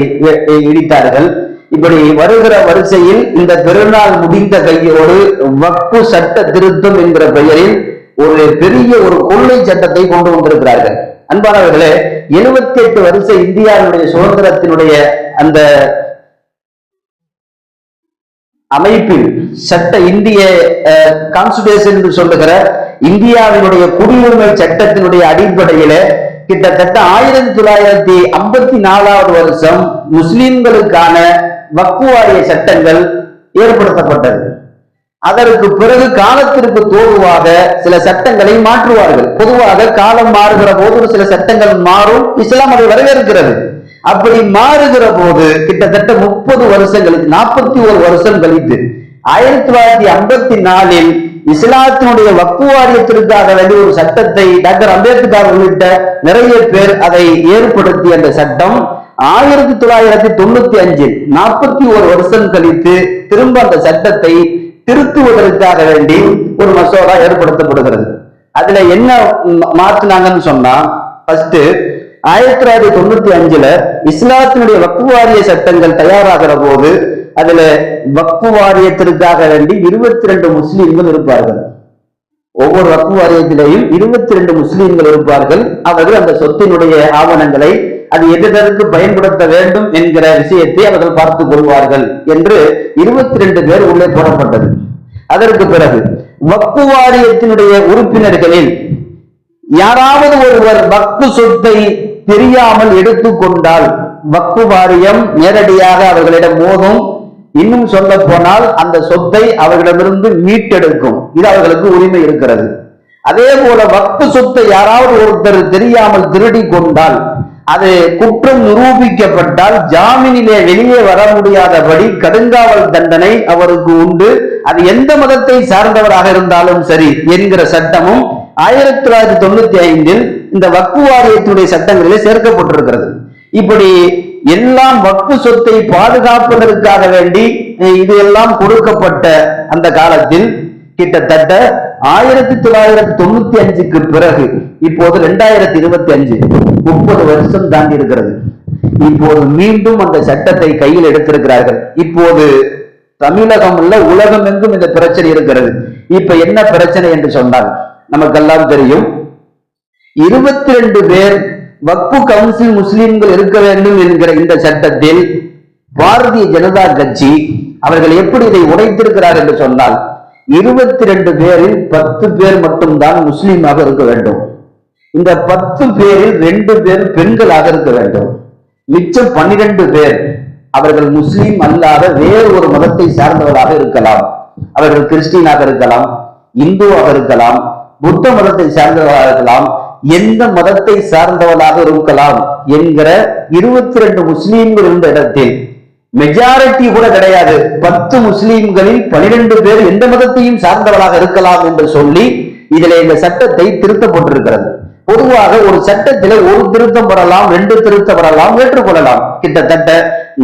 S1: இடித்தார்கள். இப்படி வருகிற வரிசையில் இந்த பெருநாள் முடிந்த கையோடு வக்ஃபு சட்ட திருத்தம் என்கிற பெயரில் ஒரு பெரிய ஒரு கொள்ளை சட்டத்தை கொண்டு வந்திருக்கிறார்கள். அன்பானவர்களே, 78 வருஷ இந்தியாவினுடைய சுதந்திரத்தினுடைய அந்த அமைப்பில் சட்ட இந்திய கான்ஸ்டிடியூஷன் என்று சொல்லுகிற இந்தியாவினுடைய குடியுரிமை சட்டத்தினுடைய அடிப்படையில கிட்டத்தட்ட 1954 வருஷம் முஸ்லிம்களுக்கான வக்ஃபு வாரிய சட்டங்கள் ஏற்படுத்தப்பட்டது. அதற்கு பிறகு காலத்திற்கு தோதுவாக சில சட்டங்களை மாற்றுவார்கள். பொதுவாக காலம் மாறுகிற போது சில சட்டங்கள் மாறும், இஸ்லாம் அதை வரவேற்கிறது. அப்படி மாறுகிற போது கிட்டத்தட்ட 30 வருஷம் கழித்து 41 வருஷம் கழித்து 1954 இஸ்லாத்தினுடைய வக்ஃபு வாரியத்திற்காக வேண்டிய ஒரு சட்டத்தை டாக்டர் அம்பேத்கர் உள்ளிட்ட நிறைய பேர் அதை ஏற்படுத்தி அந்த சட்டம் 1995 41 வருஷம் கழித்து திரும்ப அந்த சட்டத்தை திருத்துவதற்காக வேண்டி ஒரு மசோதா ஏற்படுத்தப்படுகிறது. அதுல என்ன மாற்றினாங்கன்னு சொன்னா, ஃபர்ஸ்ட் 1995 இஸ்லாத்தினுடைய வக்ஃபு வாரிய சட்டங்கள் தயாராகிற போது அதுல வக்ஃபு வாரியத்திற்காக வேண்டி 22 முஸ்லீம்கள் இருப்பார்கள். ஒவ்வொரு வக்ஃபு வாரியத்திலேயும் 22 முஸ்லீம்கள் இருப்பார்கள். அவர்கள் அந்த சொத்தினுடைய ஆவணங்களை அது எதற்கு பயன்படுத்த வேண்டும் என்கிற விஷயத்தை அவர்கள் பார்த்துக் கொள்வார்கள் என்று 22 பேர் உள்ளே போடப்பட்டது. அதற்கு பிறகு வக்ஃபு வாரியத்தினுடைய உறுப்பினர்களில் யாராவது ஒருவர் வக்ஃபு சொத்தை தெரியாமல் எடுத்துக்கொண்டால் வக்ஃபு வாரியம் நேரடியாக அவர்களிடம் மோதும். இன்னும் சொல்ல போனால் அந்த சொத்தை அவர்களிடமிருந்து மீட்டெடுக்கும். இது அவர்களுக்கு உரிமை இருக்கிறது. அதே போல வக்ஃபு சொத்தை யாராவது ஒருத்தர் தெரியாமல் திருடி கொண்டால் அது குற்றம் நிரூபிக்கப்பட்டால் ஜாமீனிலே வெளியே வர முடியாதபடி கடுங்காவல் தண்டனை அவருக்கு உண்டு. அது எந்த மதத்தை சார்ந்தவராக இருந்தாலும் சரி என்கிற சட்டமும் 1995 இந்த வக்ஃபு வாரியத்துடைய சட்டங்களிலே சேர்க்கப்பட்டிருக்கிறது. இப்படி எல்லாம் வக்ஃபு சொத்தை பாதுகாப்பதற்காக வேண்டி இது எல்லாம் கொடுக்கப்பட்ட அந்த காலத்தில் கிட்டத்தட்ட 1995க்கு பிறகு இப்போது 2025 30 வருஷம் தாண்டி இருக்கிறது. இப்போது மீண்டும் அந்த சட்டத்தை கையில் எடுத்திருக்கிறார்கள். இப்போது தமிழகம் உள்ள உலகம் எங்கும் இந்த பிரச்சனை இருக்கிறது. இப்ப என்ன பிரச்சனை என்று சொன்னால் நமக்கெல்லாம் தெரியும். 22 பேர் வக்ஃபு கவுன்சில் முஸ்லிம்கள் இருக்க வேண்டும் என்கிற இந்த சட்டத்தில் பாரதிய ஜனதா கட்சி அவர்கள் எப்படி இதை உடைத்திருக்கிறார் என்று சொன்னால் 22 பேரில் 10 பேர் மட்டும்தான் முஸ்லீமாக இருக்க வேண்டும். இந்த 10 பேரில் 2 பேர் பெண்களாக இருக்க வேண்டும். மிச்சம் 12 பேர் அவர்கள் முஸ்லீம் அல்லாத வேறு ஒரு மதத்தை சார்ந்தவர்களாக இருக்கலாம். அவர்கள் கிறிஸ்டினாக இருக்கலாம், இந்துவாக இருக்கலாம், புத்த மதத்தை சார்ந்தவர்களாக இருக்கலாம், எந்த மதத்தை சார்ந்தவர்களாக இருக்கலாம் என்கிற 22 முஸ்லீம்கள் இருந்த இடத்தில் மெஜாரிட்டி கூட கிடையாது. 10 முஸ்லீம்களில் 12 பேர் எந்த மதத்தையும் சார்ந்தவர்களாக இருக்கலாம் என்று சொல்லி இதில் இந்த சட்டத்தை திருத்தப்பட்டிருக்கிறது. பொதுவாக ஒரு சட்டத்திலே ஒரு திருத்தம் வரலாம், 2 திருத்தம் வரலாம், ஏற்றுக்கொள்ளலாம். கிட்டத்தட்ட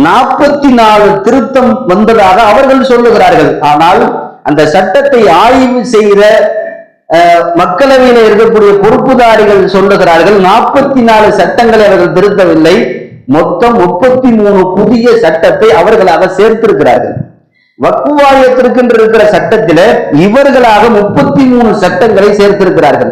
S1: 44 திருத்தம் வந்ததாக அவர்கள் சொல்லுகிறார்கள். ஆனால் அந்த சட்டத்தை ஆய்வு செய்த மக்களவையில் இருக்கக்கூடிய பொறுப்புதாரிகள் சொல்லுகிறார்கள் 44 சட்டங்களை அவர்கள் திருத்தவில்லை, மொத்தம் 33 புதிய சட்டத்தை அவர்களாக சேர்த்திருக்கிறார்கள். வக்ஃபு வாரியத்திற்கு இருக்கிற சட்டத்தில இவர்களாக 33 சட்டங்களை சேர்த்திருக்கிறார்கள்.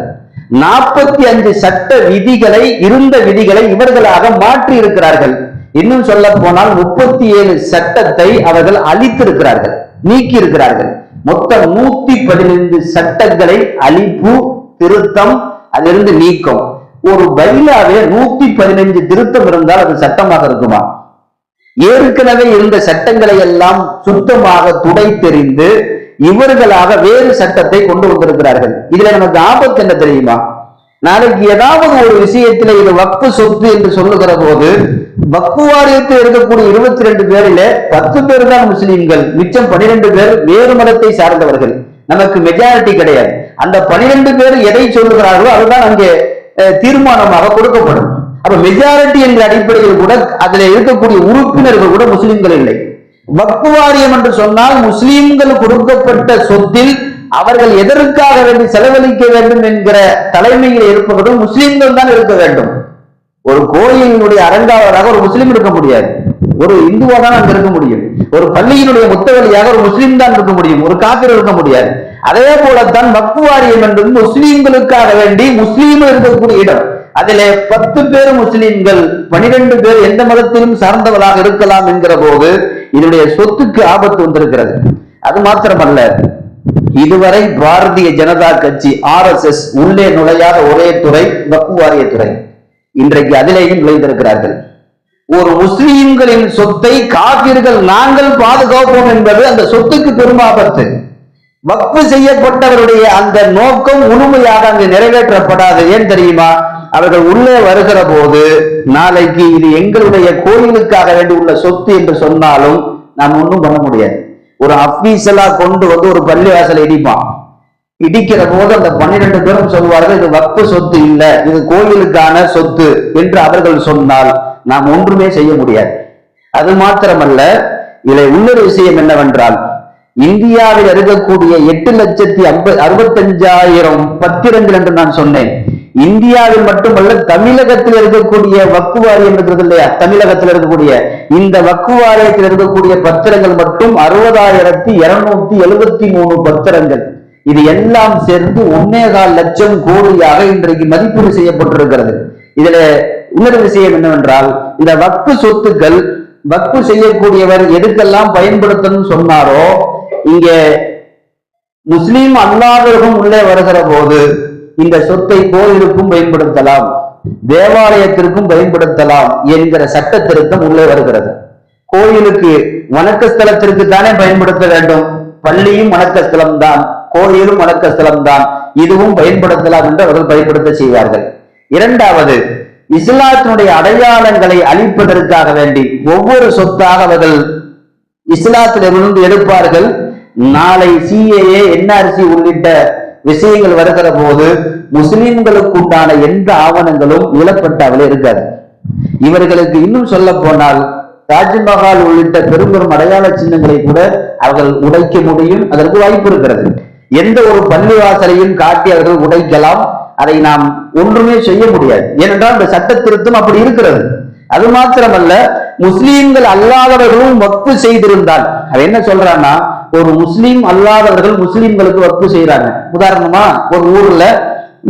S1: 45 சட்ட விதிகளை இருந்த விதிகளை இவர்களாக மாற்றி இருக்கிறார்கள். இன்னும் சொல்ல போனால் 37 சட்டத்தை அவர்கள் அழித்திருக்கிறார்கள், நீக்கி இருக்கிறார்கள். மொத்தம் 115 சட்டங்களை அழிப்பு, திருத்தம், அதிலிருந்து நீக்கம். ஒரு பைலாவே 115 திருத்தம் இருந்தால் அது சட்டமாக இருக்குமா? ஏற்கனவே இருந்த சட்டங்களை எல்லாம் சுத்தமாக துடைத்தெறிந்து இவர்களாக வேறு சட்டத்தை கொண்டு வந்திருக்கிறார்கள். இதுல நமக்கு ஆபத்து என்ன தெரியுமா? நாளைக்கு ஏதாவது ஒரு விஷயத்துல இது வக்ஃபு சொத்து என்று சொல்லுகிற போது வக்ஃபு வாரியத்தில் இருக்கக்கூடிய 22 பேரில 10 பேர் தான் முஸ்லிம்கள், மிச்சம் 12 பேர் வேறு மதத்தை சார்ந்தவர்கள். நமக்கு மெஜாரிட்டி கிடையாது. அந்த 12 பேர் எதை சொல்லுகிறார்களோ அதுதான் அங்கே தீர்மானமாக கொடுக்கப்படும். அப்ப மெஜாரிட்டி என்ற அடிப்படையில் கூட அதுல இருக்கக்கூடிய உறுப்பினர்கள் கூட முஸ்லிம்கள் இல்லை. வக்ஃபு வாரியம் என்று சொன்னால் முஸ்லிம்கள் கொடுக்கப்பட்ட சொத்தில் அவர்கள் எதற்காக வேண்டி செலவழிக்க வேண்டும் என்கிற தலைமையில் இருப்பவர்கள் முஸ்லிம்கள் தான் இருக்க வேண்டும். ஒரு கோயிலினுடைய அரங்காவலராக ஒரு முஸ்லிம் இருக்க முடியாது, ஒரு இந்துவா தான் அங்க இருக்க முடியும். ஒரு பள்ளியினுடைய முத்தவழியாக ஒரு முஸ்லிம் தான் இருக்க முடியும், ஒரு காபிர் இருக்க முடியாது. அதே போலத்தான் வக்ஃபு வாரியம் என்பது முஸ்லிம்களுக்காக வேண்டி முஸ்லீம்கள் இருக்கக்கூடிய இடம். அதிலே 10 பேர் முஸ்லிம்கள், 12 பேர் எந்த மதத்திலும் சார்ந்தவர்களாக இருக்கலாம் என்கிற போது இதனுடைய சொத்துக்கு ஆபத்து வந்திருக்கிறது. அது மாத்திரமல்ல, இதுவரை பாரதிய ஜனதா கட்சி RSS உள்ளே நுழையாத ஒரே துறை வக்ஃபு வாரிய துறை. இன்றைக்கு அதிலேயும் நுழைந்திருக்கிறார்கள். ஒரு முஸ்லிம்களின் சொத்தை காபிர்கள் நாங்கள் பாதுகாப்போம் என்பது அந்த சொத்துக்கு பெரும் ஆபத்து. வக்ஃபு செய்யப்பட்டவருடைய அந்த நோக்கம் முழுமையாக அங்கு நிறைவேற்றப்படாது. ஏன் தெரியுமா? அவர்கள் உள்ளே வருகிற போது நாளைக்கு இது எங்களுடைய கோயிலுக்காக வேண்டி உள்ள சொத்து என்று சொன்னாலும் நாம் ஒன்றும் பண்ண முடியாது. ஒரு அபீசலா கொண்டு வந்து ஒரு பள்ளிவாசலை இடிப்பான். இடிக்கிற போது அந்த 12 பேரும் சொல்வார்கள் இது வக்ஃபு சொத்து இல்ல, இது கோயிலுக்கான சொத்து என்று அவர்கள் சொன்னால் நாம் ஒன்றுமே செய்ய முடியாது. அது மாத்திரமல்ல, இதில் இன்னொரு விஷயம் என்னவென்றால், இந்தியாவில் இருக்கக்கூடிய 8,65,000 பத்திரங்கள் என்று நான் சொன்னேன். இந்தியாவில் மட்டுமல்ல, தமிழகத்தில் இருக்கக்கூடிய வக்ஃப் வாரியம் இருக்கிறது இல்லையா, தமிழகத்தில் இருக்கக்கூடிய இந்த வக்ஃப் வாரியத்தில் இருக்கக்கூடிய பத்திரங்கள் மட்டும் 60,273 பத்திரங்கள். இது எல்லாம் சேர்ந்து 1.25 லட்சம் கோடியாக இன்றைக்கு மதிப்பீடு செய்யப்பட்டிருக்கிறது. இதுல இன்னொரு விஷயம் என்னவென்றால், இந்த வக்ஃப் சொத்துக்கள் வக்ஃப் செய்யக்கூடியவர் எதுக்கெல்லாம் பயன்படுத்தணும் சொன்னாரோ, இங்க முஸ்லீம் அல்லாதவர்களும் உள்ளே வருகிற போது இந்த சொத்தை கோயிலுக்கும் பயன்படுத்தலாம், தேவாலயத்திற்கும் பயன்படுத்தலாம் என்கிற சட்ட திருத்தம் உள்ளே வருகிறது. கோயிலுக்கு வணக்க ஸ்தலத்திற்கு தானே பயன்படுத்த வேண்டும், பள்ளியும் வணக்க ஸ்தலம் தான், கோயிலும் வணக்க ஸ்தலம் தான், இதுவும் பயன்படுத்தலாம் என்று அவர்கள் பயன்படுத்த செய்வார்கள். இரண்டாவது, இஸ்லாத்தினுடைய அடையாளங்களை அழிப்பதற்காக வேண்டி ஒவ்வொரு சொத்தாக அவர்கள் இஸ்லாத்திலிருந்து எடுப்பார்கள். நாளை சிஏஏ, என்ஆர்சி உள்ளிட்ட விஷயங்கள் வருகிற போது முஸ்லிம்களுக்கு உண்டான எந்த ஆவணங்களும் நிலப்பட்டாவில் இருக்காது. இவர்களுக்கு இன்னும் சொல்ல போனால் தாஜ்மஹால் உள்ளிட்ட பெரும் பெரும் அடையாள சின்னங்களை கூட அவர்கள் உடைக்க முடியும், அதற்கு வாய்ப்பு இருக்கிறது. எந்த ஒரு பள்ளிவாசலையும் காட்டி அவர்கள் உடைக்கலாம், அதை நாம் ஒன்றுமே செய்ய முடியாது. ஏனென்றால் இந்த சட்ட திருத்தம் அப்படி இருக்கிறது. அது மாத்திரமல்ல, முஸ்லீம்கள் அல்லாதவர்களும் வக்ஃப் செய்திருந்தால், அது என்ன சொல்றான்னா, ஒரு முஸ்லீம் அல்லாதவர்கள் முஸ்லீம்களுக்கு வக்ஃப் செய்யறாங்க. உதாரணமா, ஒரு ஊர்ல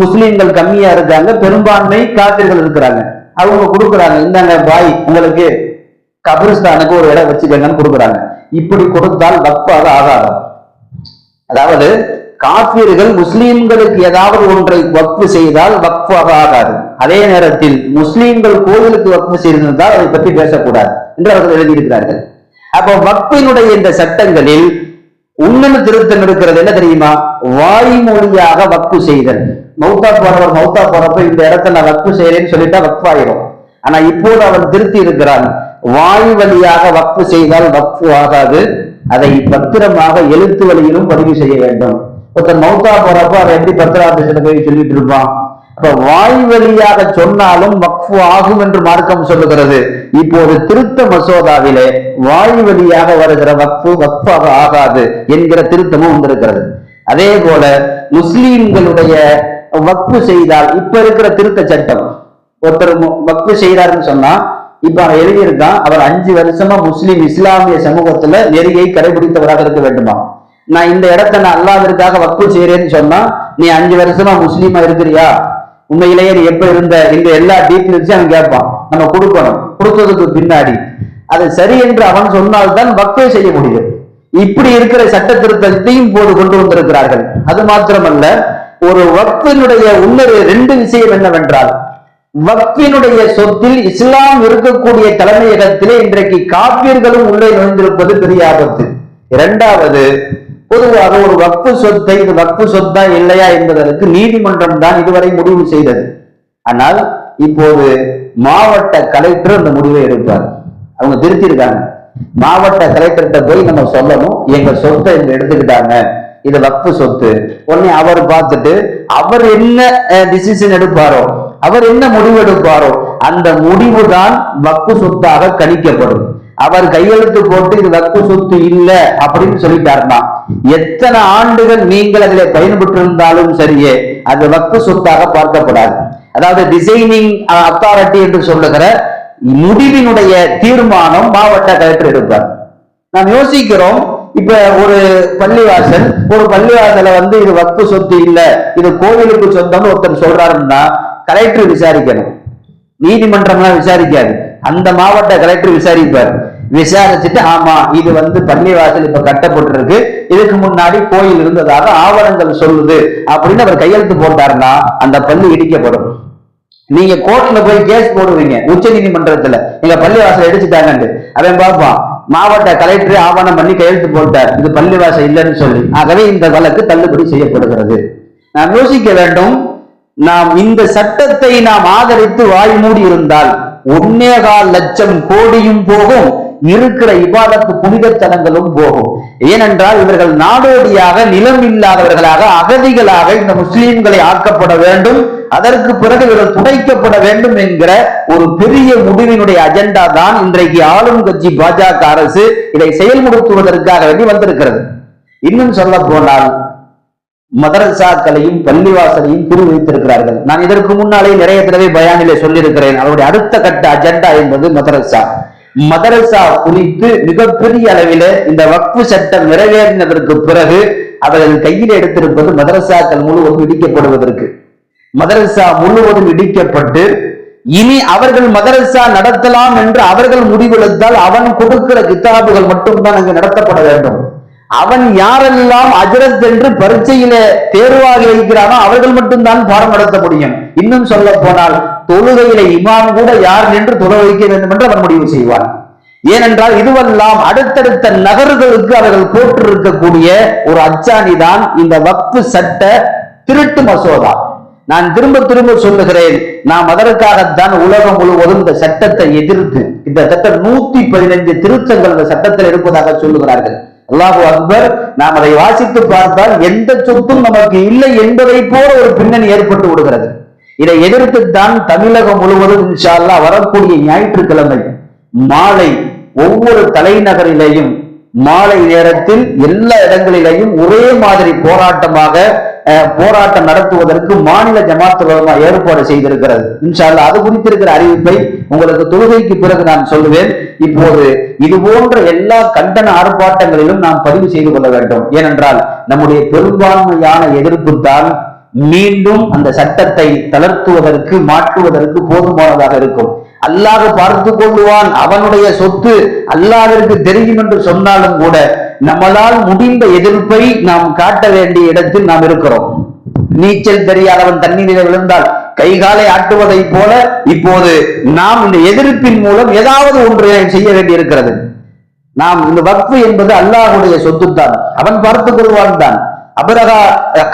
S1: முஸ்லீம்கள் கம்மியா இருக்காங்க, பெரும்பான்மை காபிர்கள் இருக்கிறாங்க. அவங்க கொடுக்குறாங்க, இந்தாங்க பாய், உங்களுக்கு கபிரிஸ்தானுக்கு ஒரு இடம் வச்சுக்கங்கன்னு கொடுக்குறாங்க. இப்படி கொடுத்தால் வக்ஃபாக ஆகாது. அதாவது காபிர்கள் முஸ்லீம்களுக்கு ஏதாவது ஒன்றை வக்ஃப் செய்தால் வக்ஃபாக ஆகாது. அதே நேரத்தில் முஸ்லீம்கள் கோயிலுக்கு வக்ஃப் செய்திருந்தால் அதை பற்றி பேசக்கூடாது என்று அவர்கள் எழுதியிருக்கிறார்கள். அப்போ வக்ஃபினுடைய இந்த சட்டங்களில் இன்னொரு திருத்தம் இருக்கிறது. என்ன தெரியுமா? வாய்மொழியாக வக்ஃப் செய்தல். மௌத்தா போறப்ப இந்த இடத்துல நான் வக்ஃப் செய்யறேன்னு சொல்லிட்டா வக்ஃப் ஆயிரும். ஆனா இப்போது அவன் திருத்தி இருக்கிறான், வாய் வழியாக வக்ஃப் செய்தால் வக்ஃப் ஆகாது, அதை பத்திரமாக எழுத்து வழியிலும் பதிவு செய்ய வேண்டும். ஒருத்தர் மௌத்தா போறப்ப அவன் எப்படி பத்திர ஆபீஸ்ல போய் சொல்லிட்டு இருப்பான்? அப்ப வாய் வழியாக சொன்னாலும் வக்ஃப் ஆகும் என்று மார்க்கம் சொல்லுகிறது. இப்போது திருத்த மசோதாவிலே வாய் வழியாக வருகிற வக்ஃப் வக்ஃபாக ஆகாது என்கிற திருத்தமும் வந்திருக்கிறது. அதே போல முஸ்லீம்களுடைய வக்ஃப் செய்தால், இப்ப இருக்கிற திருத்த சட்டம், ஒருத்தர் வக்ஃப் செய்யறாருன்னு சொன்னா, இப்ப அவன் எழுதியிருக்கான், அவர் 5 வருஷமா முஸ்லீம் இஸ்லாமிய சமூகத்துல நெறியை கடைபிடித்தவராக இருக்க வேண்டுமா. நான் இந்த இடத்த நான் அல்லாஹ்விற்காக வக்ஃப் செய்யறேன்னு சொன்னா, நீ 5 வருஷமா முஸ்லீமா இருக்கிறியா, உண்மையிலேயே நீ எப்ப இருந்த, இந்த எல்லா டீட்டெயில்ஸும் அவன் கேட்பான். நம்ம கொடுக்கணும். கொடுத்ததுக்கு பின்னாடி அது சரி என்று அவன் சொன்னால்தான் வக்ஃபே செய்ய முடியும். இப்படி இருக்கிற சட்ட திருத்தத்தையும் போது கொண்டு வந்திருக்கிறார்கள். அது மாத்திரமல்ல, ஒரு வக்ஃபினுடைய இன்னொரு 2 விஷயம் என்னவென்றால், வக்ஃபினுடைய சொத்தில் இஸ்லாம் இருக்கக்கூடிய தலைமையகத்திலே இன்றைக்கு காபிர்களும் உள்ளே நுழைந்திருப்பது பெரிய ஆபத்து. இரண்டாவது, பொதுவாக ஒரு வக்ஃப் சொத்தை இது வக்ஃப் சொத்தா இல்லையா என்பதற்கு நீதிமன்றம் தான் இதுவரை முடிவு செய்தது. ஆனால் இப்போது மாவட்ட கலெக்டர் அந்த முடிவை எடுப்பார். அவங்க திருத்திருக்காங்க. மாவட்ட கலெக்டர்கிட்ட போய் நம்ம சொல்லணும், எங்க சொத்தை இங்க எடுத்துக்கிட்டாங்க, இது வக்ஃப் சொத்து. உடனே அவர் பார்த்துட்டு அவர் என்ன டிசிஷன் எடுப்பாரோ, அவர் என்ன முடிவு எடுப்பாரோ, அந்த முடிவு தான் வக்ஃப் சொத்தாக கணிக்கப்படும். அவர் கையெழுத்து போட்டு இது வக்ஃப் சொத்து இல்ல அப்படின்னு சொல்லிட்டாருன்னா, எத்தனை ஆண்டுகள் நீங்கள் அதில் பயன்பெற்று இருந்தாலும் சரியே, அது வக்ஃப் சொத்தாக பார்க்கப்படாது. அதாவது டிசைனிங் அத்தாரிட்டி என்று சொல்லுகிற முடிவினுடைய தீர்மானம் மாவட்ட கலெக்டர் எடுப்பார். நாம் யோசிக்கிறோம், இப்ப ஒரு பள்ளிவாசல இது வக்ஃப் சொத்து இல்ல, இது கோவிலுக்கு சொந்தம்னு ஒருத்தர் சொல்றாருன்னா கலெக்டர் விசாரிக்கணும். நீதிமன்றம்லாம் விசாரிக்காது, அந்த மாவட்ட கலெக்டர் விசாரிப்பார். விசாரிச்சுட்டு ஆமா இது பள்ளிவாசல் இப்ப கட்டப்பட்டிருக்கு, இதுக்கு முன்னாடி கோயில் இருந்ததாக ஆவணங்கள் சொல்லுது அப்படின்னு அவர் கையெழுத்து போட்டாருன்னா அந்த பள்ளி இடிக்கப்படும். நீங்க கோர்ட்ல போய் கேஸ் போடுவீங்க, உச்ச நீதிமன்றத்துல எங்க பள்ளிவாசல் இடிச்சுட்டாங்கன்னு. அவன் பார்ப்பான், மாவட்ட கலெக்டர் ஆவணம் பண்ணி கையெழுத்து போட்டார், இது பள்ளிவாசல் இல்லைன்னு சொல்லி. ஆகவே இந்த வழக்கு தள்ளுபடி செய்யப்படுகிறது. நாம் யோசிக்க வேண்டும், நாம் இந்த சட்டத்தை நாம் ஆதரித்து வாய் மூடி இருந்தால் 1.25 லட்சம் கோடியும் போகும், இருக்கிற இபாதத்து புனிதத்தலங்களும் போகும். ஏனென்றால் இவர்கள் நாடோடியாக, நிலம் இல்லாதவர்களாக, அகதிகளாக இந்த முஸ்லீம்களை ஆக்கப்பட வேண்டும், அதற்கு பிறகு இவர்கள் துடைக்கப்பட வேண்டும் என்கிற ஒரு பெரிய முடிவினுடைய அஜெண்டா தான் இன்றைக்கு ஆளும் கட்சி பாஜக அரசு இதை செயல்படுத்துவதற்காக வேண்டி வந்திருக்கிறது. இன்னும் சொல்ல போனால் மதரசாக்களையும் பள்ளிவாசலையும் குறிவைத்திருக்கிறார்கள். நான் இதற்கு முன்னாலே நிறைய தடவை பயானிலே சொல்லியிருக்கிறேன். அவருடைய அடுத்த கட்ட அஜெண்டா என்பது மதரசா. மதரசா குறித்து மிகப்பெரிய அளவில் இந்த வக்ஃபு சட்டம் நிறைவேறினதற்கு பிறகு அவர்கள் கையில் எடுத்திருப்பது மதரசாக்கள் முழுவதும் இடிக்கப்படுவதற்கு. மதரசா முழுவதும் இடிக்கப்பட்டு இனி அவர்கள் மதரசா நடத்தலாம் என்று அவர்கள் முடிவெடுத்தால் அவன் கொடுக்கிற கிதாபுகள் மட்டும்தான் அங்கு நடத்தப்பட வேண்டும். அவன் யாரெல்லாம் அஜரத் என்று பரீட்சையில தேர்வாகி வைக்கிறானோ அவர்கள் மட்டும்தான் பாடம் நடத்த முடியும். இன்னும் சொல்ல போனால் தொழுகையில இமாம் கூட யார் என்று தொழ வைக்க வேண்டும் என்று அவன் முடிவு செய்வான். ஏனென்றால் இதுவெல்லாம் அடுத்தடுத்த நகர்களுக்கு அவர்கள் போட்டிருக்கக்கூடிய ஒரு அச்சாணிதான் இந்த வக்ஃபு சட்ட திருட்டு மசோதா. நான் திரும்ப திரும்ப சொல்லுகிறேன், நாம் அதற்காகத்தான் உலகம் முழுவதும் இந்த சட்டத்தை எதிர்த்து கிட்டத்தட்ட 115 திருத்தங்கள் இந்த சட்டத்தில் இருப்பதாக சொல்லுகிறார்கள். அல்லாஹு அக்பர். நாம் அதை வாசித்து பார்த்தால் எந்த சொத்தும் நமக்கு இல்லை என்பதை போல ஒரு பின்னணி ஏற்பட்டு விடுகிறது. இதை எதிர்த்துத்தான் தமிழகம் முழுவதும் இன்ஷா அல்லாஹ் வரக்கூடிய ஞாயிற்றுக்கிழமை மாலை ஒவ்வொரு தலைநகரிலேயும் மாலை நேரத்தில் எல்லா இடங்களிலேயும் ஒரே மாதிரி போராட்டம் நடத்துவதற்கு மாநில ஜமாத் உலமா ஏற்பாடு செய்திருக்கிறது. இன்ஷா அல்லாஹ் அது குறித்திருக்கிற அறிவிப்பை உங்களுக்கு தொழுகைக்கு பிறகு நான் சொல்லுவேன். இப்போது இது போன்ற எல்லா கண்டன ஆர்ப்பாட்டங்களிலும் நாம் பதிவு செய்து கொள்ள வேண்டும். ஏனென்றால் நம்முடைய பெரும்பான்மையான எதிர்ப்பு தான் மீண்டும் அந்த சட்டத்தை தளர்த்துவதற்கு மாற்றுவதற்கு போதுமானதாக இருக்கும். அல்லாஹ் பார்த்து கொள்ளுவான், அவனுடைய சொத்து அல்லாஹ்விற்கு தெரியும் என்று சொன்னாலும் கூட நம்மளால் முடிந்த எதிர்ப்பை நாம் காட்ட வேண்டிய இடத்தில் நாம் இருக்கிறோம். நீச்சல் தெரியாதவன் தண்ணீரில் விழுந்தால் கைகாலை ஆட்டுவதை போல இப்போது நாம் இந்த எதிர்ப்பின் மூலம் ஏதாவது ஒன்று செய்ய வேண்டி இருக்கிறது. நாம் இந்த வக்ஃபு என்பது அல்லாஹ்வுடைய சொத்து தான், அவன் பார்த்துக் கொள்வான் தான். அபரகா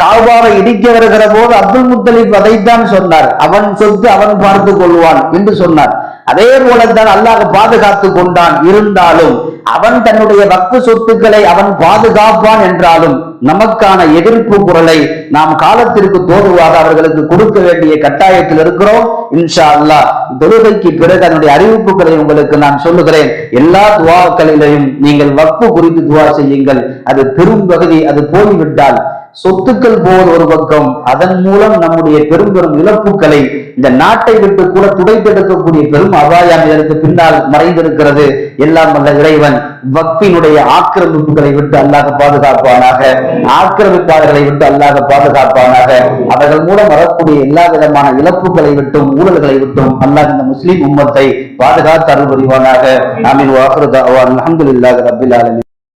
S1: காபாவை இடிக்க வருகிற போது அப்துல் முத்தலிப் அதைத்தான் சொன்னார், அவன் சொத்து அவன் பார்த்து கொள்வான் என்று சொன்னார். அதே போலத்தான் அல்லாஹ் பாதுகாத்து கொண்டான். இருந்தாலும் அவன் தன்னுடைய வக்ஃபு சொத்துக்களை அவன் பாதுகாப்பான் என்றாலும் நமக்கான எதிர்ப்பு குரலை நாம் காலத்திற்கு தோதுவாக அவர்களுக்கு கொடுக்க வேண்டிய கட்டாயத்தில் இருக்கிறோம். இன்ஷா அல்லாஹ் தொழுகைக்கு பிறகு அதனுடைய அறிவிப்புகளை உங்களுக்கு நான் சொல்லுகிறேன். எல்லா துவாக்களிலையும் நீங்கள் வக்ஃபு குறித்து துவா செய்யுங்கள். அது பெரும் பகுதி அது போய்விட்டால் சொத்துக்கள் போவது ஒரு பக்கம், அதன் மூலம் நம்முடைய பெரும் பெரும் இழப்புகளை இந்த நாட்டை விட்டு கூட துடைத்தெடுக்கக்கூடிய பெரும் அபாயம் இதற்கு பின்னால் மறைந்திருக்கிறது. எல்லாம் வல்ல இறைவன் வக்ஃபினுடைய ஆக்கிரமிப்புகளை விட்டு அல்லாஹ் பாதுகாப்பானாக, ஆக்கிரமிப்பாளர்களை விட்டு அல்லாஹ் பாதுகாப்பானாக. அவர்கள் மூலம் வரக்கூடிய எல்லா விதமான இழப்புகளை விட்டும் ஊழல்களை விட்டும் அல்லாஹ் இந்த முஸ்லிம் உம்மத்தை பாதுகாத்து அருள் புரிவானாக. ஆமீன். வ ஆகிரு தஅவானா அல்ஹம்துலில்லாஹி ரப்பில் ஆலமீன்.